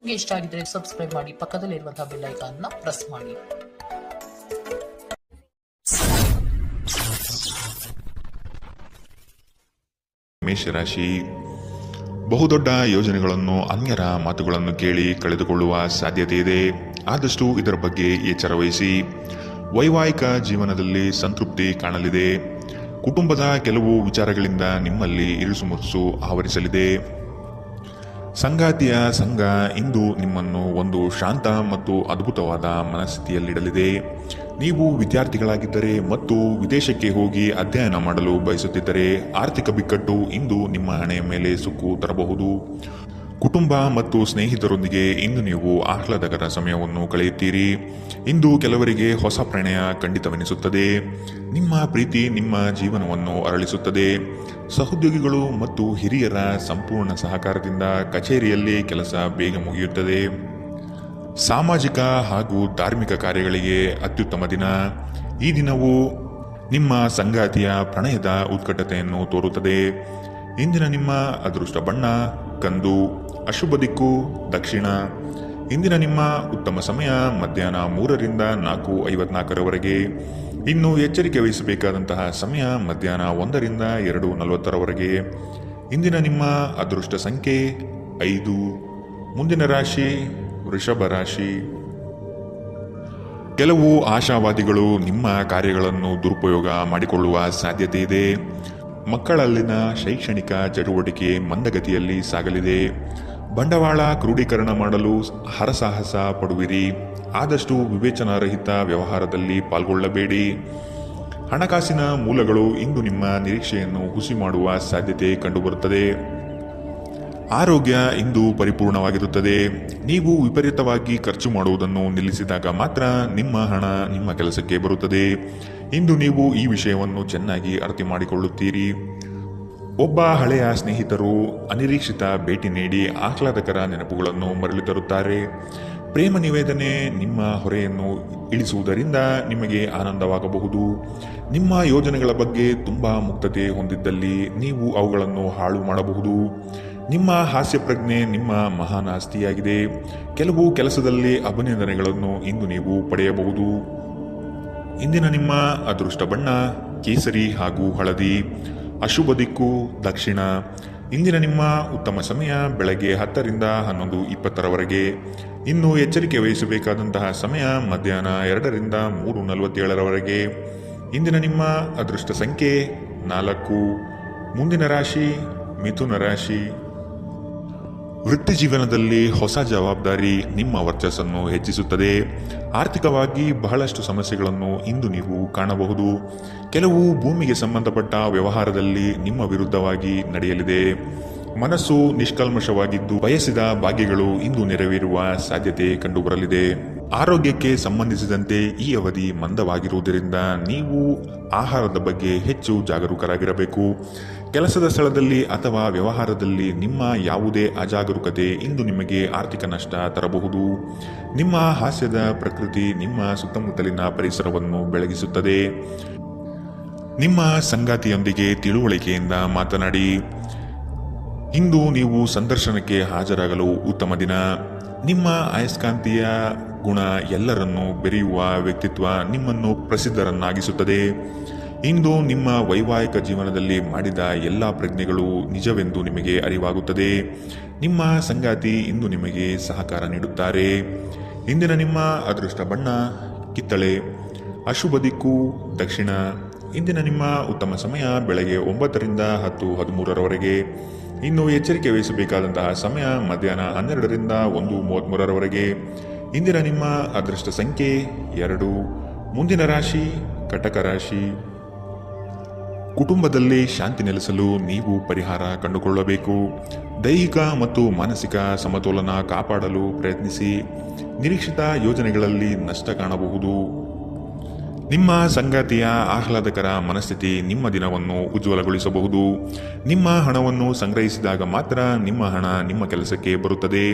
ನಿಮಗೆ ಇಷ್ಟ ಆಗಿದ್ರೆ ಸಬ್ಸ್ಕ್ರೈಬ್ ಮಾಡಿ, ಪಕ್ಕದಲ್ಲಿರುವಂತಹ ಬೆಲ್ ಐಕಾನ್ ನ ಪ್ರೆಸ್ ಮಾಡಿ. ಮೇಷರಾಶಿ, ಬಹುದೊಡ್ಡ ಯೋಜನೆಗಳನ್ನು, ಅನ್ಯರ ಮಾತುಗಳನ್ನು ಕೇಳಿ ಕಳೆದುಕೊಳ್ಳುವ ಸಾಧ್ಯತೆ ಇದೆ. ಆದಷ್ಟು ಇದರ ಬಗ್ಗೆ ಎಚ್ಚರ ವಹಿಸಿ. ವೈವಾಹಿಕ ಜೀವನದಲ್ಲಿ ಸಂತೃಪ್ತಿ ಕಾಣಲಿದೆ. ಕುಟುಂಬದ ಕೆಲವು ವಿಚಾರಗಳಿಂದ ನಿಮ್ಮಲ್ಲಿ ಇರುಸುಮುರುಸು ಆವರಿಸಲಿದೆ. ಸಂಗಾತಿಯ ಸಂಘ ಇಂದು ನಿಮ್ಮನ್ನು ಒಂದು ಶಾಂತ ಮತ್ತು ಅದ್ಭುತವಾದ ಮನಸ್ಥಿತಿಯಲ್ಲಿಡಲಿದೆ. ನೀವು ವಿದ್ಯಾರ್ಥಿಗಳಾಗಿದ್ದರೆ ಮತ್ತು ವಿದೇಶಕ್ಕೆ ಹೋಗಿ ಅಧ್ಯಯನ ಮಾಡಲು ಬಯಸುತ್ತಿದ್ದರೆ ಆರ್ಥಿಕ ಬಿಕ್ಕಟ್ಟು ಇಂದು ನಿಮ್ಮ ಹಣೆಯ ಮೇಲೆ ಸುಕ್ಕು ತರಬಹುದು. ಕುಟುಂಬ ಮತ್ತು ಸ್ನೇಹಿತರೊಂದಿಗೆ ಇಂದು ನೀವು ಆಹ್ಲಾದಕರ ಸಮಯವನ್ನು ಕಳೆಯುತ್ತೀರಿ. ಇಂದು ಕೆಲವರಿಗೆ ಹೊಸ ಪ್ರಣಯ ಖಂಡಿತವೆನಿಸುತ್ತದೆ. ನಿಮ್ಮ ಪ್ರೀತಿ ನಿಮ್ಮ ಜೀವನವನ್ನು ಅರಳಿಸುತ್ತದೆ. ಸಹೋದ್ಯೋಗಿಗಳು ಮತ್ತು ಹಿರಿಯರ ಸಂಪೂರ್ಣ ಸಹಕಾರದಿಂದ ಕಚೇರಿಯಲ್ಲಿ ಕೆಲಸ ಬೇಗ ಮುಗಿಯುತ್ತದೆ. ಸಾಮಾಜಿಕ ಹಾಗೂ ಧಾರ್ಮಿಕ ಕಾರ್ಯಗಳಿಗೆ ಅತ್ಯುತ್ತಮ ದಿನ. ಈ ದಿನವು ನಿಮ್ಮ ಸಂಗಾತಿಯ ಪ್ರಣಯದ ಉತ್ಕಟತೆಯನ್ನು ತೋರುತ್ತದೆ. ಇಂದಿನ ನಿಮ್ಮ ಅದೃಷ್ಟ ಬಣ್ಣ ಕಂದು. ಅಶುಭ ದಿಕ್ಕು ದಕ್ಷಿಣ. ಇಂದಿನ ನಿಮ್ಮ ಉತ್ತಮ ಸಮಯ ಮಧ್ಯಾಹ್ನ 3 ರಿಂದ 4:54 ಇನ್ನು ಎಚ್ಚರಿಕೆ ವಹಿಸಬೇಕಾದಂತಹ ಸಮಯ ಮಧ್ಯಾಹ್ನ 1 ರಿಂದ 2:40 ಇಂದಿನ ನಿಮ್ಮ ಅದೃಷ್ಟ ಸಂಖ್ಯೆ 5. ಮುಂದಿನ ರಾಶಿ ವೃಷಭ ರಾಶಿ. ಕೆಲವು ಆಶಾವಾದಿಗಳು ನಿಮ್ಮ ಕಾರ್ಯಗಳನ್ನು ದುರುಪಯೋಗ ಮಾಡಿಕೊಳ್ಳುವ ಸಾಧ್ಯತೆ ಇದೆ. ಮಕ್ಕಳಲ್ಲಿನ ಶೈಕ್ಷಣಿಕ ಚಟುವಟಿಕೆ ಮಂದಗತಿಯಲ್ಲಿ ಸಾಗಲಿದೆ. ಬಂಡವಾಳ ಕ್ರೋಢೀಕರಣ ಮಾಡಲು ಹರಸಾಹಸ ಪಡುವಿರಿ. ಆದಷ್ಟು ವಿವೇಚನಾರಹಿತ ವ್ಯವಹಾರದಲ್ಲಿ ಪಾಲ್ಗೊಳ್ಳಬೇಡಿ. ಹಣಕಾಸಿನ ಮೂಲಗಳು ಇಂದು ನಿಮ್ಮ ನಿರೀಕ್ಷೆಯನ್ನು ಹುಸಿ ಮಾಡುವ ಸಾಧ್ಯತೆ ಕಂಡುಬರುತ್ತದೆ. ಆರೋಗ್ಯ ಇಂದು ಪರಿಪೂರ್ಣವಾಗಿರುತ್ತದೆ. ನೀವು ವಿಪರೀತವಾಗಿ ಖರ್ಚು ಮಾಡುವುದನ್ನು ನಿಲ್ಲಿಸಿದಾಗ ಮಾತ್ರ ನಿಮ್ಮ ಹಣ ನಿಮ್ಮ ಕೆಲಸಕ್ಕೆ ಬರುತ್ತದೆ. ಇಂದು ನೀವು ಈ ವಿಷಯವನ್ನು ಚೆನ್ನಾಗಿ ಅರ್ಥ ಮಾಡಿಕೊಳ್ಳುತ್ತೀರಿ. ಒಬ್ಬ ಹಳೆಯ ಸ್ನೇಹಿತರು ಅನಿರೀಕ್ಷಿತ ಭೇಟಿ ನೀಡಿ ಆಹ್ಲಾದಕರ ನೆನಪುಗಳನ್ನು ಮರಳಿ ತರುತ್ತಾರೆ. ಪ್ರೇಮ ನಿವೇದನೆ ನಿಮ್ಮ ಹೊರೆಯನ್ನು ಇಳಿಸುವುದರಿಂದ ನಿಮಗೆ ಆನಂದವಾಗಬಹುದು. ನಿಮ್ಮ ಯೋಜನೆಗಳ ಬಗ್ಗೆ ತುಂಬ ಮುಕ್ತತೆ ಹೊಂದಿದ್ದಲ್ಲಿ ನೀವು ಅವುಗಳನ್ನು ಹಾಳು ಮಾಡಬಹುದು. ನಿಮ್ಮ ಹಾಸ್ಯ ಪ್ರಜ್ಞೆ ನಿಮ್ಮ ಮಹಾನ್ ಆಸ್ತಿಯಾಗಿದೆ. ಕೆಲವು ಕೆಲಸದಲ್ಲಿ ಅಭಿನಂದನೆಗಳನ್ನು ಇಂದು ನೀವು ಪಡೆಯಬಹುದು. ಇಂದಿನ ನಿಮ್ಮ ಅದೃಷ್ಟ ಬಣ್ಣ ಕೇಸರಿ ಹಾಗೂ ಹಳದಿ. ಅಶುಭ ದಿಕ್ಕು ದಕ್ಷಿಣ. ಇಂದಿನ ನಿಮ್ಮ ಉತ್ತಮ ಸಮಯ ಬೆಳಗ್ಗೆ 10 ರಿಂದ 11:20 ಇನ್ನು ಎಚ್ಚರಿಕೆ ವಹಿಸಬೇಕಾದಂತಹ ಸಮಯ ಮಧ್ಯಾಹ್ನ 2 ರಿಂದ 3:47 ಇಂದಿನ ನಿಮ್ಮ ಅದೃಷ್ಟ ಸಂಖ್ಯೆ 4. ಮುಂದಿನ ರಾಶಿ ಮಿಥುನ ರಾಶಿ. ವೃತ್ತಿ ಜೀವನದಲ್ಲಿ ಹೊಸ ಜವಾಬ್ದಾರಿ ನಿಮ್ಮ ವರ್ಚಸ್ಸನ್ನು ಹೆಚ್ಚಿಸುತ್ತದೆ. ಆರ್ಥಿಕವಾಗಿ ಬಹಳಷ್ಟು ಸಮಸ್ಯೆಗಳನ್ನು ಇಂದು ನೀವು ಕಾಣಬಹುದು. ಕೆಲವು ಭೂಮಿಗೆ ಸಂಬಂಧಪಟ್ಟ ವ್ಯವಹಾರದಲ್ಲಿ ನಿಮ್ಮ ವಿರುದ್ಧವಾಗಿ ನಡೆಯಲಿದೆ. ಮನಸ್ಸು ನಿಷ್ಕಲ್ಮಶವಾಗಿದ್ದು ಬಯಸಿದ ಭಾಗ್ಯಗಳು ಇಂದು ನೆರವೇರುವ ಸಾಧ್ಯತೆ ಕಂಡುಬರಲಿದೆ. ಆರೋಗ್ಯಕ್ಕೆ ಸಂಬಂಧಿಸಿದಂತೆ ಈ ಅವಧಿ ಮಂದವಾಗಿರುವುದರಿಂದ ನೀವು ಆಹಾರದ ಬಗ್ಗೆ ಹೆಚ್ಚು ಜಾಗರೂಕರಾಗಿರಬೇಕು. ಕೆಲಸದ ಸ್ಥಳದಲ್ಲಿ ಅಥವಾ ವ್ಯವಹಾರದಲ್ಲಿ ನಿಮ್ಮ ಯಾವುದೇ ಅಜಾಗರೂಕತೆ ಇಂದು ನಿಮಗೆ ಆರ್ಥಿಕ ನಷ್ಟ ತರಬಹುದು. ನಿಮ್ಮ ಹಾಸ್ಯದ ಪ್ರಕೃತಿ ನಿಮ್ಮ ಸುತ್ತಮುತ್ತಲಿನ ಪರಿಸರವನ್ನು ಬೆಳಗಿಸುತ್ತದೆ. ನಿಮ್ಮ ಸಂಗಾತಿಯೊಂದಿಗೆ ತಿಳುವಳಿಕೆಯಿಂದ ಮಾತನಾಡಿ. ಇಂದು ನೀವು ಸಂದರ್ಶನಕ್ಕೆ ಹಾಜರಾಗಲು ಉತ್ತಮ ದಿನ. ನಿಮ್ಮ ಅಯಸ್ಕಾಂತೀಯ ಗುಣ ಎಲ್ಲರನ್ನೂ ಬೆರೆಯುವ ವ್ಯಕ್ತಿತ್ವ ನಿಮ್ಮನ್ನು ಪ್ರಸಿದ್ಧರನ್ನಾಗಿಸುತ್ತದೆ. ಇಂದು ನಿಮ್ಮ ವೈವಾಹಿಕ ಜೀವನದಲ್ಲಿ ಮಾಡಿದ ಎಲ್ಲ ಪ್ರಜ್ಞೆಗಳು ನಿಜವೆಂದು ನಿಮಗೆ ಅರಿವಾಗುತ್ತದೆ. ನಿಮ್ಮ ಸಂಗಾತಿ ಇಂದು ನಿಮಗೆ ಸಹಕಾರ ನೀಡುತ್ತಾರೆ. ಇಂದಿನ ನಿಮ್ಮ ಅದೃಷ್ಟ ಬಣ್ಣ ಕಿತ್ತಳೆ. ಅಶುಭ ದಿಕ್ಕು ದಕ್ಷಿಣ. ಇಂದಿನ ನಿಮ್ಮ ಉತ್ತಮ ಸಮಯ ಬೆಳಗ್ಗೆ 9 ರಿಂದ 10:13 ಇನ್ನು ಎಚ್ಚರಿಕೆ ವಹಿಸಬೇಕಾದಂತಹ ಸಮಯ ಮಧ್ಯಾಹ್ನ 12 ರಿಂದ 1:33 ಇಂದಿನ ನಿಮ್ಮ ಅದೃಷ್ಟ ಸಂಖ್ಯೆ 2. ಮುಂದಿನ ರಾಶಿ ಕಟಕ ರಾಶಿ. ಕುಟುಂಬದಲ್ಲಿ ಶಾಂತಿ ನೆಲೆಸಲು ನೀವು ಪರಿಹಾರ ಕಂಡುಕೊಳ್ಳಬೇಕು. ದೈಹಿಕ ಮತ್ತು ಮಾನಸಿಕ ಸಮತೋಲನ ಕಾಪಾಡಲು ಪ್ರಯತ್ನಿಸಿ. ನಿರೀಕ್ಷಿತ ಯೋಜನೆಗಳಲ್ಲಿ ನಷ್ಟ ಕಾಣಬಹುದು. ನಿಮ್ಮ ಸಂಗಾತಿಯ ಆಹ್ಲಾದಕರ ಮನಸ್ಥಿತಿ ನಿಮ್ಮ ದಿನವನ್ನು ಉಜ್ವಲಗೊಳಿಸಬಹುದು. ನಿಮ್ಮ ಹಣವನ್ನು ಸಂಗ್ರಹಿಸಿದಾಗ ಮಾತ್ರ ನಿಮ್ಮ ಹಣ ನಿಮ್ಮ ಕೆಲಸಕ್ಕೆ ಬರುತ್ತದೆ.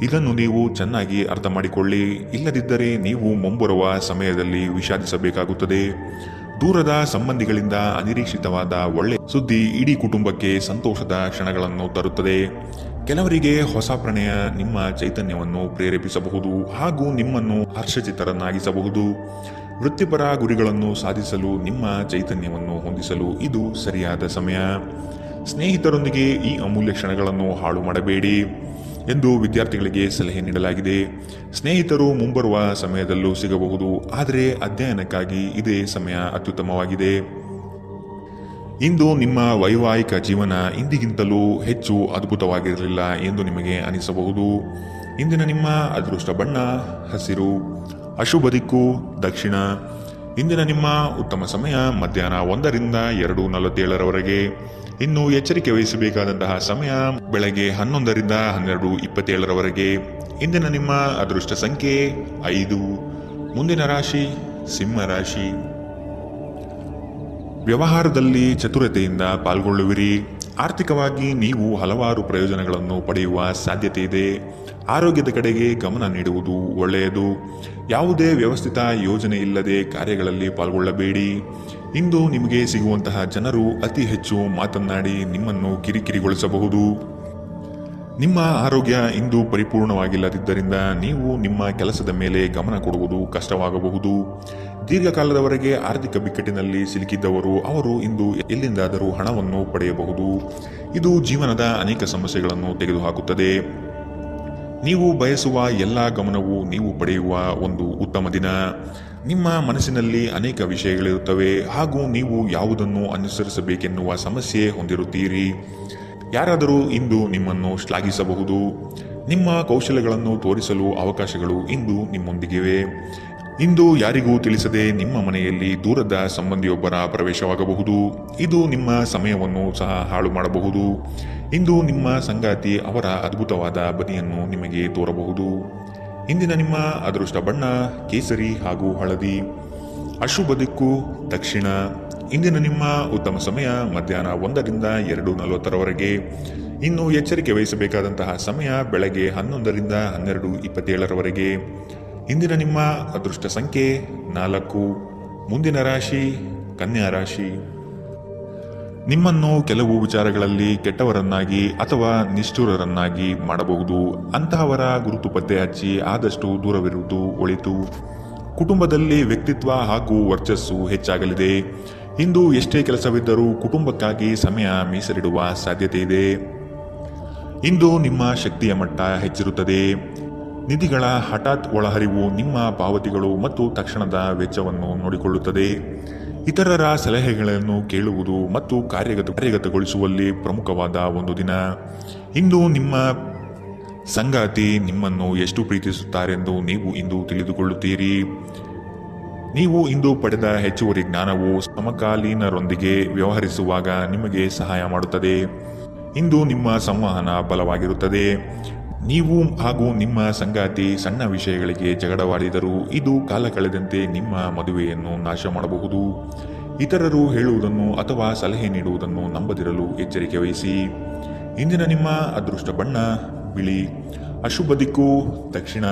ಇದನ್ನು ನೀವು ಚೆನ್ನಾಗಿ ಅರ್ಥ ಮಾಡಿಕೊಳ್ಳಿ. ಇಲ್ಲದಿದ್ದರೆ ನೀವು ಮುಂಬರುವ ಸಮಯದಲ್ಲಿ ವಿಷಾದಿಸಬೇಕಾಗುತ್ತದೆ. ದೂರದ ಸಂಬಂಧಿಗಳಿಂದ ಅನಿರೀಕ್ಷಿತವಾದ ಒಳ್ಳೆಯ ಸುದ್ದಿ ಇಡೀ ಕುಟುಂಬಕ್ಕೆ ಸಂತೋಷದ ಕ್ಷಣಗಳನ್ನು ತರುತ್ತದೆ. ಕೆಲವರಿಗೆ ಹೊಸ ಪ್ರಣಯ ನಿಮ್ಮ ಚೈತನ್ಯವನ್ನು ಪ್ರೇರೇಪಿಸಬಹುದು ಹಾಗೂ ನಿಮ್ಮನ್ನು ಹರ್ಷಚಿತ್ತರನ್ನಾಗಿಸಬಹುದು. ವೃತ್ತಿಪರ ಗುರಿಗಳನ್ನು ಸಾಧಿಸಲು ನಿಮ್ಮ ಚೈತನ್ಯವನ್ನು ಹೊಂದಿಸಲು ಇದು ಸರಿಯಾದ ಸಮಯ. ಸ್ನೇಹಿತರೊಂದಿಗೆ ಈ ಅಮೂಲ್ಯ ಕ್ಷಣಗಳನ್ನು ಹಾಳು ಮಾಡಬೇಡಿ ಎಂದು ವಿದ್ಯಾರ್ಥಿಗಳಿಗೆ ಸಲಹೆ ನೀಡಲಾಗಿದೆ. ಸ್ನೇಹಿತರು ಮುಂಬರುವ ಸಮಯದಲ್ಲೂ ಸಿಗಬಹುದು, ಆದರೆ ಅಧ್ಯಯನಕ್ಕಾಗಿ ಇದೇ ಸಮಯ ಅತ್ಯುತ್ತಮವಾಗಿದೆ. ಇಂದು ನಿಮ್ಮ ವೈವಾಹಿಕ ಜೀವನ ಇಂದಿಗಿಂತಲೂ ಹೆಚ್ಚು ಅದ್ಭುತವಾಗಿರಲಿಲ್ಲ ಎಂದು ನಿಮಗೆ ಅನಿಸಬಹುದು. ಇಂದಿನ ನಿಮ್ಮ ಅದೃಷ್ಟ ಬಣ್ಣ ಹಸಿರು, ಅಶುಭ ದಿಕ್ಕು ದಕ್ಷಿಣ. ಇಂದಿನ ನಿಮ್ಮ ಉತ್ತಮ ಸಮಯ ಮಧ್ಯಾಹ್ನ 1ರಿಂದ 2:47ರವರೆಗೆ. ಇನ್ನು ಎಚ್ಚರಿಕೆ ವಹಿಸಬೇಕಾದಂತಹ ಸಮಯ ಬೆಳಗ್ಗೆ 11ರಿಂದ 12:27ರವರೆಗೆ. ಇಂದಿನ ನಿಮ್ಮ ಅದೃಷ್ಟ ಸಂಖ್ಯೆ 5. ಮುಂದಿನ ರಾಶಿ ಸಿಂಹ ರಾಶಿ. ವ್ಯವಹಾರದಲ್ಲಿ ಚತುರತೆಯಿಂದ ಪಾಲ್ಗೊಳ್ಳುವಿರಿ. ಆರ್ಥಿಕವಾಗಿ ನೀವು ಹಲವಾರು ಪ್ರಯೋಜನಗಳನ್ನು ಪಡೆಯುವ ಸಾಧ್ಯತೆ ಇದೆ. ಆರೋಗ್ಯದ ಕಡೆಗೆ ಗಮನ ನೀಡುವುದು ಒಳ್ಳೆಯದು. ಯಾವುದೇ ವ್ಯವಸ್ಥಿತ ಯೋಜನೆ ಇಲ್ಲದೆ ಕಾರ್ಯಗಳಲ್ಲಿ ಪಾಲ್ಗೊಳ್ಳಬೇಡಿ. ಇಂದು ನಿಮಗೆ ಸಿಗುವಂತಹ ಜನರು ಅತಿ ಹೆಚ್ಚು ಮಾತನಾಡಿ ನಿಮ್ಮನ್ನು ಕಿರಿಕಿರಿಗೊಳಿಸಬಹುದು. ನಿಮ್ಮ ಆರೋಗ್ಯ ಇಂದು ಪರಿಪೂರ್ಣವಾಗಿಲ್ಲದಿದ್ದರಿಂದ ನೀವು ನಿಮ್ಮ ಕೆಲಸದ ಮೇಲೆ ಗಮನ ಕೊಡುವುದು ಕಷ್ಟವಾಗಬಹುದು. ದೀರ್ಘಕಾಲದವರೆಗೆ ಆರ್ಥಿಕ ಬಿಕ್ಕಟ್ಟಿನಲ್ಲಿ ಸಿಲುಕಿದ್ದವರು ಅವರು ಇಂದು ಎಲ್ಲಿಂದಾದರೂ ಹಣವನ್ನು ಪಡೆಯಬಹುದು. ಇದು ಜೀವನದ ಅನೇಕ ಸಮಸ್ಯೆಗಳನ್ನು ತೆಗೆದುಹಾಕುತ್ತದೆ. ನೀವು ಬಯಸುವ ಎಲ್ಲ ಗಮನವು ನೀವು ಪಡೆಯುವ ಒಂದು ಉತ್ತಮ ದಿನ. ನಿಮ್ಮ ಮನಸ್ಸಿನಲ್ಲಿ ಅನೇಕ ವಿಷಯಗಳಿರುತ್ತವೆ ಹಾಗೂ ನೀವು ಯಾವುದನ್ನು ಅನುಸರಿಸಬೇಕೆನ್ನುವ ಸಮಸ್ಯೆ ಹೊಂದಿರುತ್ತೀರಿ. ಯಾರಾದರೂ ಇಂದು ನಿಮ್ಮನ್ನು ಶ್ಲಾಘಿಸಬಹುದು. ನಿಮ್ಮ ಕೌಶಲ್ಯಗಳನ್ನು ತೋರಿಸಲು ಅವಕಾಶಗಳು ಇಂದು ನಿಮ್ಮೊಂದಿಗಿವೆ. ಇಂದು ಯಾರಿಗೂ ತಿಳಿಸದೆ ನಿಮ್ಮ ಮನೆಯಲ್ಲಿ ದೂರದ ಸಂಬಂಧಿಯೊಬ್ಬರ ಪ್ರವೇಶವಾಗಬಹುದು. ಇದು ನಿಮ್ಮ ಸಮಯವನ್ನು ಸಹ ಹಾಳು ಮಾಡಬಹುದು. ಇಂದು ನಿಮ್ಮ ಸಂಗಾತಿ ಅವರ ಅದ್ಭುತವಾದ ಬದಿಯನ್ನು ನಿಮಗೆ ತೋರಬಹುದು. ಇಂದಿನ ನಿಮ್ಮ ಅದೃಷ್ಟ ಬಣ್ಣ ಕೇಸರಿ ಹಾಗೂ ಹಳದಿ, ಅಶುಭ ದಿಕ್ಕು ದಕ್ಷಿಣ. ಇಂದಿನ ನಿಮ್ಮ ಉತ್ತಮ ಸಮಯ ಮಧ್ಯಾಹ್ನ 1ರಿಂದ 2:40ರವರೆಗೆ. ಇನ್ನು ಎಚ್ಚರಿಕೆ ವಹಿಸಬೇಕಾದಂತಹ ಸಮಯ ಬೆಳಗ್ಗೆ 11ರಿಂದ 12:27ರವರೆಗೆ. ಇಂದಿನ ನಿಮ್ಮ ಅದೃಷ್ಟ ಸಂಖ್ಯೆ 4. ಮುಂದಿನ ರಾಶಿ ಕನ್ಯಾ ರಾಶಿ. ನಿಮ್ಮನ್ನು ಕೆಲವು ವಿಚಾರಗಳಲ್ಲಿ ಕೆಟ್ಟವರನ್ನಾಗಿ ಅಥವಾ ನಿಷ್ಠುರರನ್ನಾಗಿ ಮಾಡಬಹುದು. ಅಂತಹವರ ಗುರುತು ಪತ್ತೆ ಹಚ್ಚಿ ಆದಷ್ಟು ದೂರವಿರುವುದು ಒಳಿತು. ಕುಟುಂಬದಲ್ಲಿ ವ್ಯಕ್ತಿತ್ವ ಹಾಗೂ ವರ್ಚಸ್ಸು ಹೆಚ್ಚಾಗಲಿದೆ. ಇಂದು ಎಷ್ಟೇ ಕೆಲಸವಿದ್ದರೂ ಕುಟುಂಬಕ್ಕಾಗಿ ಸಮಯ ಮೀಸಲಿಡುವ ಸಾಧ್ಯತೆ ಇದೆ. ಇಂದು ನಿಮ್ಮ ಶಕ್ತಿಯ ಮಟ್ಟ ಹೆಚ್ಚಿರುತ್ತದೆ. ನಿಧಿಗಳ ಹಠಾತ್ ಒಳಹರಿವು ನಿಮ್ಮ ಪಾವತಿಗಳು ಮತ್ತು ತಕ್ಷಣದ ವೆಚ್ಚವನ್ನು ನೋಡಿಕೊಳ್ಳುತ್ತದೆ. ಇತರರ ಸಲಹೆಗಳನ್ನು ಕೇಳುವುದು ಮತ್ತು ಕಾರ್ಯಗತಗೊಳಿಸುವಲ್ಲಿ ಪ್ರಮುಖವಾದ ಒಂದು ದಿನ. ಇಂದು ನಿಮ್ಮ ಸಂಗಾತಿ ನಿಮ್ಮನ್ನು ಎಷ್ಟು ಪ್ರೀತಿಸುತ್ತಾರೆಂದು ನೀವು ಇಂದು ತಿಳಿದುಕೊಳ್ಳುತ್ತೀರಿ. ನೀವು ಇಂದು ಪಡೆದ ಹೆಚ್ಚುವರಿ ಜ್ಞಾನವು ಸಮಕಾಲೀನರೊಂದಿಗೆ ವ್ಯವಹರಿಸುವಾಗ ನಿಮಗೆ ಸಹಾಯ ಮಾಡುತ್ತದೆ. ಇಂದು ನಿಮ್ಮ ಸಂವಹನ ಬಲವಾಗಿರುತ್ತದೆ. ನೀವು ಹಾಗೂ ನಿಮ್ಮ ಸಂಗಾತಿ ಸಣ್ಣ ವಿಷಯಗಳಿಗೆ ಜಗಳವಾಡಿದರೂ ಇದು ಕಾಲ ಕಳೆದಂತೆ ನಿಮ್ಮ ಮದುವೆಯನ್ನು ನಾಶ ಮಾಡಬಹುದು. ಇತರರು ಹೇಳುವುದನ್ನು ಅಥವಾ ಸಲಹೆ ನೀಡುವುದನ್ನು ನಂಬದಿರಲು ಎಚ್ಚರಿಕೆ ವಹಿಸಿ. ಇಂದಿನ ನಿಮ್ಮ ಅದೃಷ್ಟ ಬಣ್ಣ ಬಿಳಿ, ಅಶುಭ ದಿಕ್ಕು ದಕ್ಷಿಣ.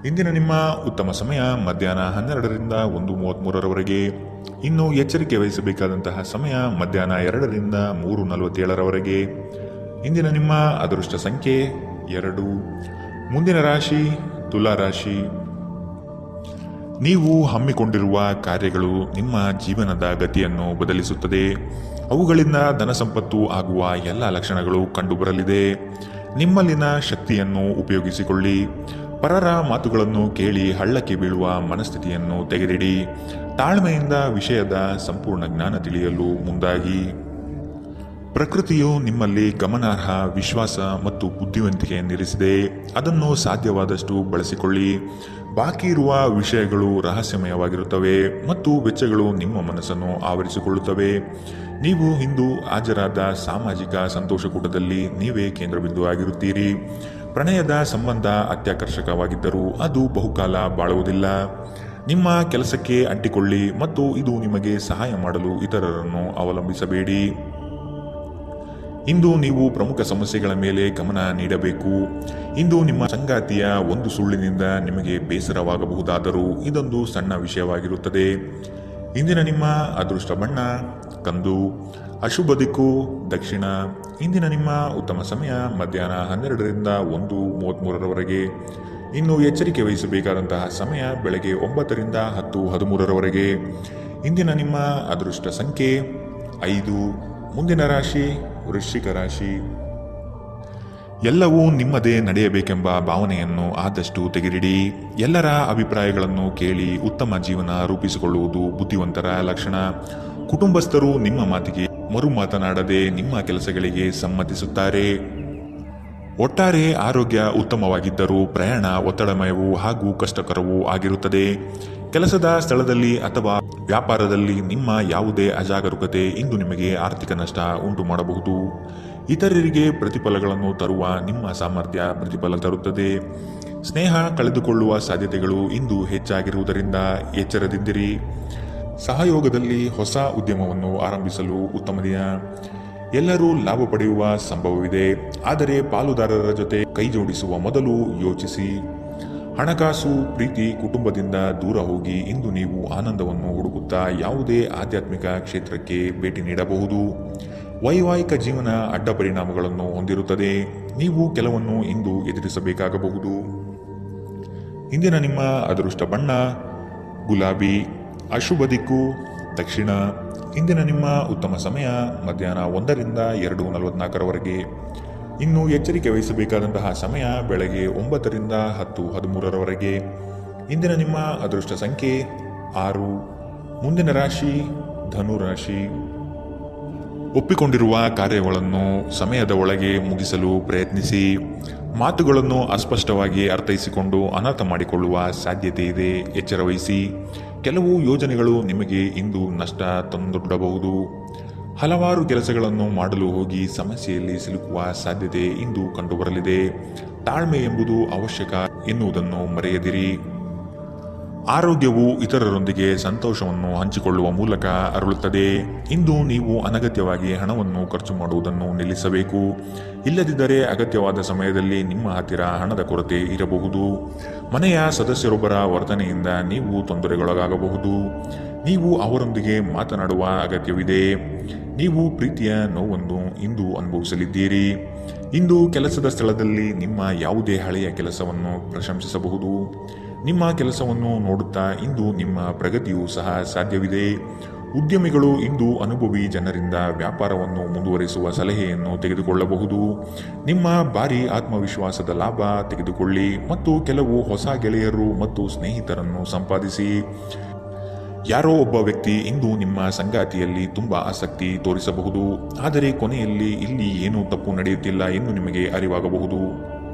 ಇಂದಿನ ನಿಮ್ಮ ಉತ್ತಮ ಸಮಯ ಮಧ್ಯಾಹ್ನ 12ರಿಂದ 1:33ರವರೆಗೆ. ಇನ್ನು ಎಚ್ಚರಿಕೆ ವಹಿಸಬೇಕಾದಂತಹ ಸಮಯ ಮಧ್ಯಾಹ್ನ 2ರಿಂದ 3:47ರವರೆಗೆ. ಇಂದಿನ ನಿಮ್ಮ ಅದೃಷ್ಟ ಸಂಖ್ಯೆ 2. ಮುಂದಿನ ರಾಶಿ ತುಲಾ ರಾಶಿ. ನೀವು ಹಮ್ಮಿಕೊಂಡಿರುವ ಕಾರ್ಯಗಳು ನಿಮ್ಮ ಜೀವನದ ಗತಿಯನ್ನು ಬದಲಿಸುತ್ತದೆ. ಅವುಗಳಿಂದ ಧನ ಸಂಪತ್ತು ಆಗುವ ಎಲ್ಲ ಲಕ್ಷಣಗಳು ಕಂಡುಬರಲಿದೆ. ನಿಮ್ಮಲ್ಲಿನ ಶಕ್ತಿಯನ್ನು ಉಪಯೋಗಿಸಿಕೊಳ್ಳಿ. ಪರರ ಮಾತುಗಳನ್ನು ಕೇಳಿ ಹಳ್ಳಕ್ಕೆ ಬೀಳುವ ಮನಸ್ಥಿತಿಯನ್ನು ತೆಗೆದಿಡಿ. ತಾಳ್ಮೆಯಿಂದ ವಿಷಯದ ಸಂಪೂರ್ಣ ಜ್ಞಾನ ತಿಳಿಯಲು ಮುಂದಾಗಿ. ಪ್ರಕೃತಿಯು ನಿಮ್ಮಲ್ಲಿ ಗಮನಾರ್ಹ ವಿಶ್ವಾಸ ಮತ್ತು ಬುದ್ಧಿವಂತಿಕೆಯನ್ನಿರಿಸಿದೆ. ಅದನ್ನು ಸಾಧ್ಯವಾದಷ್ಟು ಬಳಸಿಕೊಳ್ಳಿ. ಬಾಕಿ ಇರುವ ವಿಷಯಗಳು ರಹಸ್ಯಮಯವಾಗಿರುತ್ತವೆ ಮತ್ತು ವೆಚ್ಚಗಳು ನಿಮ್ಮ ಮನಸ್ಸನ್ನು ಆವರಿಸಿಕೊಳ್ಳುತ್ತವೆ. ನೀವು ಇಂದು ಹಾಜರಾದ ಸಾಮಾಜಿಕ ಸಂತೋಷಕೂಟದಲ್ಲಿ ನೀವೇ ಕೇಂದ್ರಬಿಂದು ಆಗಿರುತ್ತೀರಿ. ಪ್ರಣಯದ ಸಂಬಂಧ ಅತ್ಯಾಕರ್ಷಕವಾಗಿದ್ದರೂ ಅದು ಬಹುಕಾಲ ಬಾಳುವುದಿಲ್ಲ. ನಿಮ್ಮ ಕೆಲಸಕ್ಕೆ ಅಂಟಿಕೊಳ್ಳಿ ಮತ್ತು ಇದು ನಿಮಗೆ ಸಹಾಯ ಮಾಡಲು ಇತರರನ್ನು ಅವಲಂಬಿಸಬೇಡಿ. ಇಂದು ನೀವು ಪ್ರಮುಖ ಸಮಸ್ಯೆಗಳ ಮೇಲೆ ಗಮನ ನೀಡಬೇಕು. ಇಂದು ನಿಮ್ಮ ಸಂಗಾತಿಯ ಒಂದು ಸುಳ್ಳಿನಿಂದ ನಿಮಗೆ ಬೇಸರವಾಗಬಹುದಾದರೂ ಇದೊಂದು ಸಣ್ಣ ವಿಷಯವಾಗಿರುತ್ತದೆ. ಇಂದಿನ ನಿಮ್ಮ ಅದೃಷ್ಟ ಬಣ್ಣ ಕಂದು, ಅಶುಭ ದಿಕ್ಕು ದಕ್ಷಿಣ. ಇಂದಿನ ನಿಮ್ಮ ಉತ್ತಮ ಸಮಯ ಮಧ್ಯಾಹ್ನ 12ರಿಂದ 1:33ರವರೆಗೆ. ಇನ್ನು ಎಚ್ಚರಿಕೆ ವಹಿಸಬೇಕಾದಂತಹ ಸಮಯ ಬೆಳಗ್ಗೆ 9ರಿಂದ 10:13ರವರೆಗೆ. ಇಂದಿನ ನಿಮ್ಮ ಅದೃಷ್ಟ ಸಂಖ್ಯೆ 5. ಮುಂದಿನ ರಾಶಿ ವೃಶ್ಚಿಕ ರಾಶಿ. ಎಲ್ಲವೂ ನಿಮ್ಮದೇ ನಡೆಯಬೇಕೆಂಬ ಭಾವನೆಯನ್ನು ಆದಷ್ಟು ತೆಗೆದಿಡಿ. ಎಲ್ಲರ ಅಭಿಪ್ರಾಯಗಳನ್ನು ಕೇಳಿ ಉತ್ತಮ ಜೀವನ ರೂಪಿಸಿಕೊಳ್ಳುವುದು ಬುದ್ಧಿವಂತರ ಲಕ್ಷಣ. ಕುಟುಂಬಸ್ಥರು ನಿಮ್ಮ ಮಾತಿಗೆ ಮರು ಮಾತನಾಡದೆ ನಿಮ್ಮ ಕೆಲಸಗಳಿಗೆ ಸಮ್ಮತಿಸುತ್ತಾರೆ. ಒಟ್ಟಾರೆ ಆರೋಗ್ಯ ಉತ್ತಮವಾಗಿದ್ದರೂ ಪ್ರಯಾಣ ಒತ್ತಡಮಯವೂ ಹಾಗೂ ಕಷ್ಟಕರವೂ ಆಗಿರುತ್ತದೆ. ಕೆಲಸದ ಸ್ಥಳದಲ್ಲಿ ಅಥವಾ ವ್ಯಾಪಾರದಲ್ಲಿ ನಿಮ್ಮ ಯಾವುದೇ ಅಜಾಗರೂಕತೆ ಇಂದು ನಿಮಗೆ ಆರ್ಥಿಕ ನಷ್ಟ ಉಂಟು ಮಾಡಬಹುದು. ಇತರರಿಗೆ ಪ್ರತಿಫಲಗಳನ್ನು ತರುವ ನಿಮ್ಮ ಸಾಮರ್ಥ್ಯ ಪ್ರತಿಫಲ ತರುತ್ತದೆ. ಸ್ನೇಹ ಕಳೆದುಕೊಳ್ಳುವ ಸಾಧ್ಯತೆಗಳು ಇಂದು ಹೆಚ್ಚಾಗಿರುವುದರಿಂದ ಎಚ್ಚರದಿಂದಿರಿ. ಸಹಯೋಗದಲ್ಲಿ ಹೊಸ ಉದ್ಯಮವನ್ನು ಆರಂಭಿಸಲು ಉತ್ತಮ ದಿನ. ಎಲ್ಲರೂ ಲಾಭ ಪಡೆಯುವ ಸಂಭವವಿದೆ, ಆದರೆ ಪಾಲುದಾರರ ಜೊತೆ ಕೈಜೋಡಿಸುವ ಮೊದಲು ಯೋಚಿಸಿ. ಹಣಕಾಸು, ಪ್ರೀತಿ, ಕುಟುಂಬದಿಂದ ದೂರ ಹೋಗಿ ಇಂದು ನೀವು ಆನಂದವನ್ನು ಹುಡುಕುತ್ತಾ ಯಾವುದೇ ಆಧ್ಯಾತ್ಮಿಕ ಕ್ಷೇತ್ರಕ್ಕೆ ಭೇಟಿ ನೀಡಬಹುದು. ವೈವಾಹಿಕ ಜೀವನ ಅಡ್ಡ ಪರಿಣಾಮಗಳನ್ನು ಹೊಂದಿರುತ್ತದೆ. ನೀವು ಕೆಲವನ್ನು ಇಂದು ಎದುರಿಸಬೇಕಾಗಬಹುದು. ಇಂದಿನ ನಿಮ್ಮ ಅದೃಷ್ಟ ಬಣ್ಣ ಗುಲಾಬಿ. ಅಶುಭ ದಿಕ್ಕು ದಕ್ಷಿಣ. ಇಂದಿನ ನಿಮ್ಮ ಉತ್ತಮ ಸಮಯ ಮಧ್ಯಾಹ್ನ 1ರಿಂದ 2:44ರವರೆಗೆ. ಇನ್ನು ಎಚ್ಚರಿಕೆ ವಹಿಸಬೇಕಾದಂತಹ ಸಮಯ ಬೆಳಗ್ಗೆ 9ರಿಂದ 10:13ರವರೆಗೆ. ಇಂದಿನ ನಿಮ್ಮ ಅದೃಷ್ಟ ಸಂಖ್ಯೆ 6. ಮುಂದಿನ ರಾಶಿ ಧನು ರಾಶಿ. ಒಪ್ಪಿಕೊಂಡಿರುವ ಕಾರ್ಯಗಳನ್ನು ಸಮಯದ ಒಳಗೆ ಮುಗಿಸಲು ಪ್ರಯತ್ನಿಸಿ. ಮಾತುಗಳನ್ನು ಅಸ್ಪಷ್ಟವಾಗಿ ಅರ್ಥೈಸಿಕೊಂಡು ಅನರ್ಥ ಮಾಡಿಕೊಳ್ಳುವ ಸಾಧ್ಯತೆ ಇದೆ, ಎಚ್ಚರ ವಹಿಸಿ. ಕೆಲವು ಯೋಜನೆಗಳು ನಿಮಗೆ ಇಂದು ನಷ್ಟ ತಂದೊಡ್ಡಬಹುದು. ಹಲವಾರು ಕೆಲಸಗಳನ್ನು ಮಾಡಲು ಹೋಗಿ ಸಮಸ್ಯೆಯಲ್ಲಿ ಸಿಲುಕುವ ಸಾಧ್ಯತೆ ಇಂದು ಕಂಡುಬರಲಿದೆ. ತಾಳ್ಮೆ ಎಂಬುದು ಅವಶ್ಯಕ ಎನ್ನುವುದನ್ನು ಮರೆಯದಿರಿ. ಆರೋಗ್ಯವು ಇತರರೊಂದಿಗೆ ಸಂತೋಷವನ್ನು ಹಂಚಿಕೊಳ್ಳುವ ಮೂಲಕ ಅರಳುತ್ತದೆ. ಇಂದು ನೀವು ಅನಗತ್ಯವಾಗಿ ಹಣವನ್ನು ಖರ್ಚು ಮಾಡುವುದನ್ನು ನಿಲ್ಲಿಸಬೇಕು. ಇಲ್ಲದಿದ್ದರೆ ಅಗತ್ಯವಾದ ಸಮಯದಲ್ಲಿ ನಿಮ್ಮ ಹತ್ತಿರ ಹಣದ ಕೊರತೆ ಇರಬಹುದು. ಮನೆಯ ಸದಸ್ಯರೊಬ್ಬರ ವರ್ತನೆಯಿಂದ ನೀವು ತೊಂದರೆಗೊಳಗಾಗಬಹುದು. ನೀವು ಅವರೊಂದಿಗೆ ಮಾತನಾಡುವ ಅಗತ್ಯವಿದೆ. ನೀವು ಪ್ರೀತಿಯ ನೋವನ್ನು ಇಂದು ಅನುಭವಿಸಲಿದ್ದೀರಿ. ಇಂದು ಕೆಲಸದ ಸ್ಥಳದಲ್ಲಿ ನಿಮ್ಮ ಯಾವುದೇ ಹಳೆಯ ಕೆಲಸವನ್ನು ಪ್ರಶಂಸಿಸಬಹುದು. ನಿಮ್ಮ ಕೆಲಸವನ್ನು ನೋಡುತ್ತಾ ಇಂದು ನಿಮ್ಮ ಪ್ರಗತಿಯೂ ಸಹ ಸಾಧ್ಯವಿದೆ. ಉದ್ಯಮಿಗಳು ಇಂದು ಅನುಭವಿ ಜನರಿಂದ ವ್ಯಾಪಾರವನ್ನು ಮುಂದುವರಿಸುವ ಸಲಹೆಯನ್ನು ತೆಗೆದುಕೊಳ್ಳಬಹುದು. ನಿಮ್ಮ ಭಾರಿ ಆತ್ಮವಿಶ್ವಾಸದ ಲಾಭ ತೆಗೆದುಕೊಳ್ಳಿ ಮತ್ತು ಕೆಲವು ಹೊಸ ಗೆಳೆಯರು ಮತ್ತು ಸ್ನೇಹಿತರನ್ನು ಸಂಪಾದಿಸಿ. ಯಾರೋ ಒಬ್ಬ ವ್ಯಕ್ತಿ ಇಂದು ನಿಮ್ಮ ಸಂಗಾತಿಯಲ್ಲಿ ತುಂಬಾ ಆಸಕ್ತಿ ತೋರಿಸಬಹುದು, ಆದರೆ ಕೊನೆಯಲ್ಲಿ ಇಲ್ಲಿ ಏನೂ ತಪ್ಪು ನಡೆಯುತ್ತಿಲ್ಲ ಎಂದು ನಿಮಗೆ ಅರಿವಾಗಬಹುದು.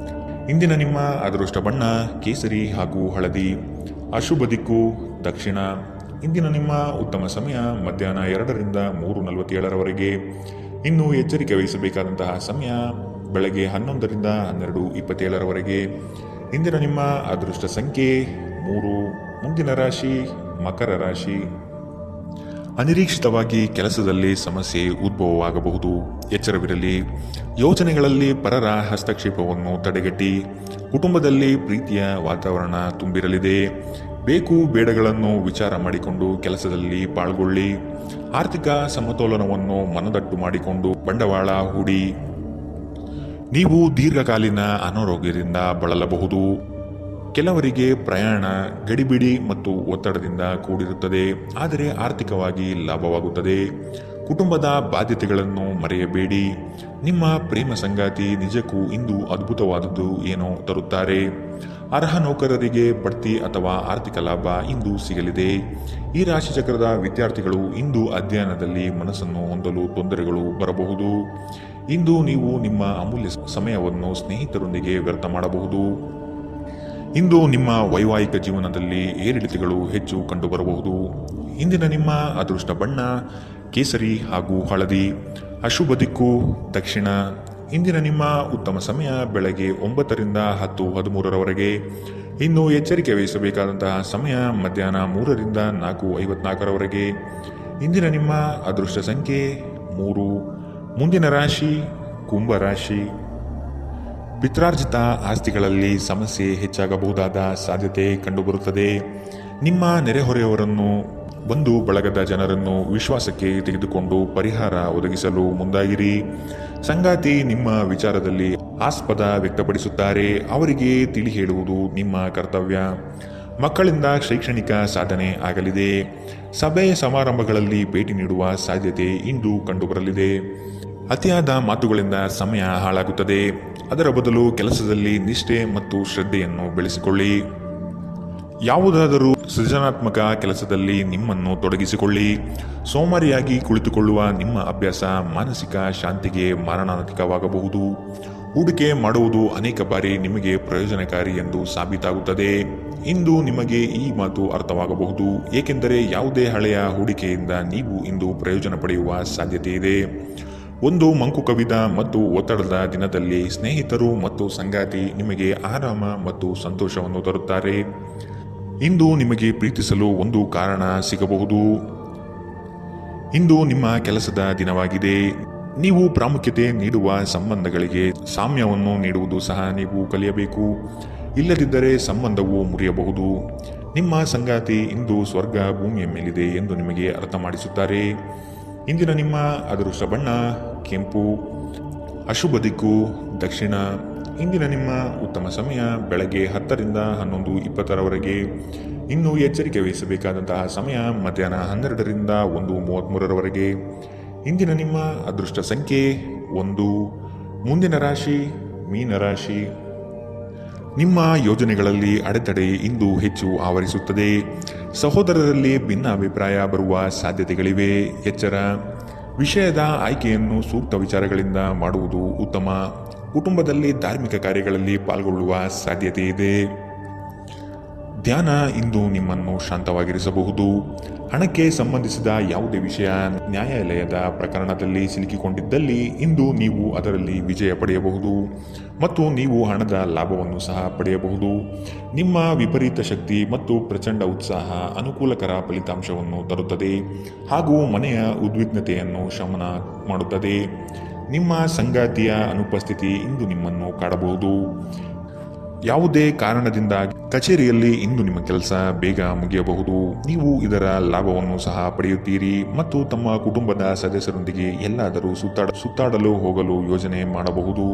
ಇಂದಿನ ನಿಮ್ಮ ಅದೃಷ್ಟ ಬಣ್ಣ ಕೇಸರಿ ಹಾಗೂ ಹಳದಿ. ಅಶುಭ ದಿಕ್ಕು ದಕ್ಷಿಣ. ಇಂದಿನ ನಿಮ್ಮ ಉತ್ತಮ ಸಮಯ ಮಧ್ಯಾಹ್ನ 2ರಿಂದ 3:47ರವರೆಗೆ. ಇನ್ನು ಎಚ್ಚರಿಕೆ ವಹಿಸಬೇಕಾದಂತಹ ಸಮಯ ಬೆಳಗ್ಗೆ 11ರಿಂದ 12:27ರವರೆಗೆ. ಇಂದಿನ ನಿಮ್ಮ ಅದೃಷ್ಟ ಸಂಖ್ಯೆ 3. ಮುಂದಿನ ರಾಶಿ ಮಕರ ರಾಶಿ. ಅನಿರೀಕ್ಷಿತವಾಗಿ ಕೆಲಸದಲ್ಲಿ ಸಮಸ್ಯೆ ಉದ್ಭವವಾಗಬಹುದು, ಎಚ್ಚರವಿರಲಿ. ಯೋಜನೆಗಳಲ್ಲಿ ಪರರ ಹಸ್ತಕ್ಷೇಪವನ್ನು ತಡೆಗಟ್ಟಿ. ಕುಟುಂಬದಲ್ಲಿ ಪ್ರೀತಿಯ ವಾತಾವರಣ ತುಂಬಿರಲಿದೆ. ಬೇಕು ಬೇಡಗಳನ್ನು ವಿಚಾರ ಮಾಡಿಕೊಂಡು ಕೆಲಸದಲ್ಲಿ ಪಾಲ್ಗೊಳ್ಳಿ. ಆರ್ಥಿಕ ಸಮತೋಲನವನ್ನು ಮನದಟ್ಟು ಮಾಡಿಕೊಂಡು ಬಂಡವಾಳ ಹೂಡಿ. ನೀವು ದೀರ್ಘಕಾಲೀನ ಅನಾರೋಗ್ಯದಿಂದ ಬಳಲಬಹುದು. ಕೆಲವರಿಗೆ ಪ್ರಯಾಣ ಗಡಿಬಿಡಿ ಮತ್ತು ಒತ್ತಡದಿಂದ ಕೂಡಿರುತ್ತದೆ, ಆದರೆ ಆರ್ಥಿಕವಾಗಿ ಲಾಭವಾಗುತ್ತದೆ. ಕುಟುಂಬದ ಬಾಧ್ಯತೆಗಳನ್ನು ಮರೆಯಬೇಡಿ. ನಿಮ್ಮ ಪ್ರೇಮ ಸಂಗಾತಿ ನಿಜಕ್ಕೂ ಇಂದು ಅದ್ಭುತವಾದದ್ದು ಏನೋ ತರುತ್ತಾರೆ. ಅರ್ಹ ನೌಕರರಿಗೆ ಬಡ್ತಿ ಅಥವಾ ಆರ್ಥಿಕ ಲಾಭ ಇಂದು ಸಿಗಲಿದೆ. ಈ ರಾಶಿಚಕ್ರದ ವಿದ್ಯಾರ್ಥಿಗಳು ಇಂದು ಅಧ್ಯಯನದಲ್ಲಿ ಮನಸ್ಸನ್ನು ಹೊಂದಲು ತೊಂದರೆಗಳು ಬರಬಹುದು. ಇಂದು ನೀವು ನಿಮ್ಮ ಅಮೂಲ್ಯ ಸಮಯವನ್ನು ಸ್ನೇಹಿತರೊಂದಿಗೆ ವ್ಯರ್ಥ ಮಾಡಬಹುದು. ಇಂದು ನಿಮ್ಮ ವೈವಾಹಿಕ ಜೀವನದಲ್ಲಿ ಏರಿಳಿತಗಳು ಹೆಚ್ಚು ಕಂಡುಬರಬಹುದು. ಇಂದಿನ ನಿಮ್ಮ ಅದೃಷ್ಟ ಬಣ್ಣ ಕೇಸರಿ ಹಾಗೂ ಹಳದಿ. ಅಶುಭ ದಿಕ್ಕು ದಕ್ಷಿಣ. ಇಂದಿನ ನಿಮ್ಮ ಉತ್ತಮ ಸಮಯ ಬೆಳಗ್ಗೆ 9ರಿಂದ 10:13ರವರೆಗೆ. ಇನ್ನು ಎಚ್ಚರಿಕೆ ವಹಿಸಬೇಕಾದಂತಹ ಸಮಯ ಮಧ್ಯಾಹ್ನ 3ರಿಂದ 4:54ರವರೆಗೆ. ಇಂದಿನ ನಿಮ್ಮ ಅದೃಷ್ಟ ಸಂಖ್ಯೆ 3. ಮುಂದಿನ ರಾಶಿ ಕುಂಭರಾಶಿ. ಪಿತ್ರಾರ್ಜಿತ ಆಸ್ತಿಗಳಲ್ಲಿ ಸಮಸ್ಯೆ ಹೆಚ್ಚಾಗಬಹುದಾದ ಸಾಧ್ಯತೆ ಕಂಡುಬರುತ್ತದೆ. ನಿಮ್ಮ ನೆರೆಹೊರೆಯವರನ್ನು ಬಂಧು ಬಳಗದ ಜನರನ್ನು ವಿಶ್ವಾಸಕ್ಕೆ ತೆಗೆದುಕೊಂಡು ಪರಿಹಾರ ಒದಗಿಸಲು ಮುಂದಾಗಿರಿ. ಸಂಗಾತಿ ನಿಮ್ಮ ವಿಚಾರದಲ್ಲಿ ಆಸ್ಪದ ವ್ಯಕ್ತಪಡಿಸುತ್ತಾರೆ, ಅವರಿಗೆ ತಿಳಿ ಹೇಳುವುದು ನಿಮ್ಮ ಕರ್ತವ್ಯ. ಮಕ್ಕಳಿಂದ ಶೈಕ್ಷಣಿಕ ಸಾಧನೆ ಆಗಲಿದೆ. ಸಭೆ ಸಮಾರಂಭಗಳಲ್ಲಿ ಭೇಟಿ ನೀಡುವ ಸಾಧ್ಯತೆ ಇಂದು ಕಂಡುಬರಲಿದೆ. ಅತಿಯಾದ ಮಾತುಗಳಿಂದ ಸಮಯ ಹಾಳಾಗುತ್ತದೆ. ಅದರ ಬದಲು ಕೆಲಸದಲ್ಲಿ ನಿಷ್ಠೆ ಮತ್ತು ಶ್ರದ್ಧೆಯನ್ನು ಬೆಳೆಸಿಕೊಳ್ಳಿ. ಯಾವುದಾದರೂ ಸೃಜನಾತ್ಮಕ ಕೆಲಸದಲ್ಲಿ ನಿಮ್ಮನ್ನು ತೊಡಗಿಸಿಕೊಳ್ಳಿ. ಸೋಮಾರಿಯಾಗಿ ಕುಳಿತುಕೊಳ್ಳುವ ನಿಮ್ಮ ಅಭ್ಯಾಸ ಮಾನಸಿಕ ಶಾಂತಿಗೆ ಮಾರಣಾಂತಿಕವಾಗಬಹುದು. ಹೂಡಿಕೆ ಮಾಡುವುದು ಅನೇಕ ಬಾರಿ ನಿಮಗೆ ಪ್ರಯೋಜನಕಾರಿ ಎಂದು ಸಾಬೀತಾಗುತ್ತದೆ. ಇಂದು ನಿಮಗೆ ಈ ಮಾತು ಅರ್ಥವಾಗಬಹುದು, ಏಕೆಂದರೆ ಯಾವುದೇ ಹಳೆಯ ಹೂಡಿಕೆಯಿಂದ ನೀವು ಇಂದು ಪ್ರಯೋಜನ ಪಡೆಯುವ ಸಾಧ್ಯತೆ ಇದೆ. ಒಂದು ಮಂಕು ಕವಿದ ಮತ್ತು ಒತ್ತಡದ ದಿನದಲ್ಲಿ ಸ್ನೇಹಿತರು ಮತ್ತು ಸಂಗಾತಿ ನಿಮಗೆ ಆರಾಮ ಮತ್ತು ಸಂತೋಷವನ್ನು ತರುತ್ತಾರೆ. ಇಂದು ನಿಮಗೆ ಪ್ರೀತಿಸಲು ಒಂದು ಕಾರಣ ಸಿಗಬಹುದು. ಇಂದು ನಿಮ್ಮ ಕೆಲಸದ ದಿನವಾಗಿದೆ. ನೀವು ಪ್ರಾಮುಖ್ಯತೆ ನೀಡುವ ಸಂಬಂಧಗಳಿಗೆ ಸಾಮ್ಯವನ್ನು ನೀಡುವುದು ಸಹ ನೀವು ಕಲಿಯಬೇಕು. ಇಲ್ಲದಿದ್ದರೆ ಸಂಬಂಧವು ಮುರಿಯಬಹುದು. ನಿಮ್ಮ ಸಂಗಾತಿ ಇಂದು ಸ್ವರ್ಗ ಭೂಮಿಯ ಮೇಲಿದೆ ಎಂದು ನಿಮಗೆ ಅರ್ಥ ಮಾಡಿಸುತ್ತಾರೆ. ಇಂದಿನ ನಿಮ್ಮ ಅದೃಷ್ಟ ಬಣ್ಣ ಕೆಂಪು. ಅಶುಭ ದಿಕ್ಕು ದಕ್ಷಿಣ. ಇಂದಿನ ನಿಮ್ಮ ಉತ್ತಮ ಸಮಯ ಬೆಳಗ್ಗೆ 10 ರಿಂದ 11:20 ಇನ್ನು ಎಚ್ಚರಿಕೆ ವಹಿಸಬೇಕಾದಂತಹ ಸಮಯ ಮಧ್ಯಾಹ್ನ 12 ರಿಂದ 1:33 ಇಂದಿನ ನಿಮ್ಮ ಅದೃಷ್ಟ ಸಂಖ್ಯೆ 1. ಮುಂದಿನ ರಾಶಿ ಮೀನರಾಶಿ. ನಿಮ್ಮ ಯೋಜನೆಗಳಲ್ಲಿ ಅಡೆತಡೆ ಇಂದು ಹೆಚ್ಚು ಆವರಿಸುತ್ತದೆ. ಸಹೋದರರಲ್ಲಿ ಭಿನ್ನಾಭಿಪ್ರಾಯ ಬರುವ ಸಾಧ್ಯತೆಗಳಿವೆ. ಎಚ್ಚರ. ವಿಷಯದ ಆಯ್ಕೆಯನ್ನು ಸೂಕ್ತ ವಿಚಾರಗಳಿಂದ ಮಾಡುವುದು ಉತ್ತಮ. ಕುಟುಂಬದಲ್ಲಿ ಧಾರ್ಮಿಕ ಕಾರ್ಯಗಳಲ್ಲಿ ಪಾಲ್ಗೊಳ್ಳುವ ಸಾಧ್ಯತೆ ಇದೆ. ಧ್ಯಾನ ಇಂದು ನಿಮ್ಮನ್ನು ಶಾಂತವಾಗಿರಿಸಬಹುದು. ಹಣಕ್ಕೆ ಸಂಬಂಧಿಸಿದ ಯಾವುದೇ ವಿಷಯ ನ್ಯಾಯಾಲಯದ ಪ್ರಕರಣದಲ್ಲಿ ಸಿಲುಕಿಕೊಂಡಿದ್ದಲ್ಲಿ ಇಂದು ನೀವು ಅದರಲ್ಲಿ ವಿಜಯ ಪಡೆಯಬಹುದು ಮತ್ತು ನೀವು ಹಣದ ಲಾಭವನ್ನು ಸಹ ಪಡೆಯಬಹುದು. ನಿಮ್ಮ ವಿಪರೀತ ಶಕ್ತಿ ಮತ್ತು ಪ್ರಚಂಡ ಉತ್ಸಾಹ ಅನುಕೂಲಕರ ಫಲಿತಾಂಶವನ್ನು ತರುತ್ತದೆ ಹಾಗೂ ಮನೆಯ ಉದ್ವಿಗ್ನತೆಯನ್ನು ಶಮನ ಮಾಡುತ್ತದೆ. ನಿಮ್ಮ ಸಂಗಾತಿಯ ಅನುಪಸ್ಥಿತಿ ಇಂದು ನಿಮ್ಮನ್ನು ಕಾಡಬಹುದು. ಯಾವುದೇ ಕಾರಣದಿಂದ ಕಚೇರಿಯಲ್ಲಿ ಇಂದು ನಿಮ್ಮ ಕೆಲಸ ಬೇಗ ಮುಗಿಯಬಹುದು. ನೀವು ಇದರ ಲಾಭವನ್ನು ಸಹ ಪಡೆಯುತ್ತೀರಿ ಮತ್ತು ತಮ್ಮ ಕುಟುಂಬದ ಸದಸ್ಯರೊಂದಿಗೆ ಎಲ್ಲಾದರೂ ಸುತ್ತಾಡಲು ಹೋಗಲು ಯೋಜನೆ ಮಾಡಬಹುದು.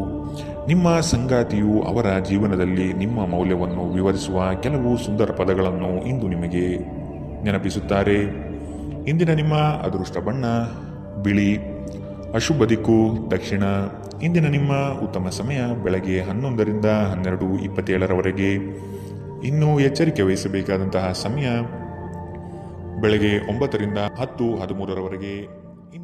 ನಿಮ್ಮ ಸಂಗಾತಿಯು ಅವರ ಜೀವನದಲ್ಲಿ ನಿಮ್ಮ ಮೌಲ್ಯವನ್ನು ವಿವರಿಸುವ ಕೆಲವು ಸುಂದರ ಪದಗಳನ್ನು ಇಂದು ನಿಮಗೆ ನೆನಪಿಸುತ್ತಾರೆ. ಇಂದಿನ ನಿಮ್ಮ ಅದೃಷ್ಟ ಬಣ್ಣ ಬಿಳಿ. ಅಶುಭ ದಿಕ್ಕು ದಕ್ಷಿಣ. ಇಂದಿನ ನಿಮ್ಮ ಉತ್ತಮ ಸಮಯ ಬೆಳಗ್ಗೆ 11 ರಿಂದ 12:27 ಇನ್ನು ಎಚ್ಚರಿಕೆ ವಹಿಸಬೇಕಾದಂತಹ ಸಮಯ ಬೆಳಗ್ಗೆ 9 ರಿಂದ 10:13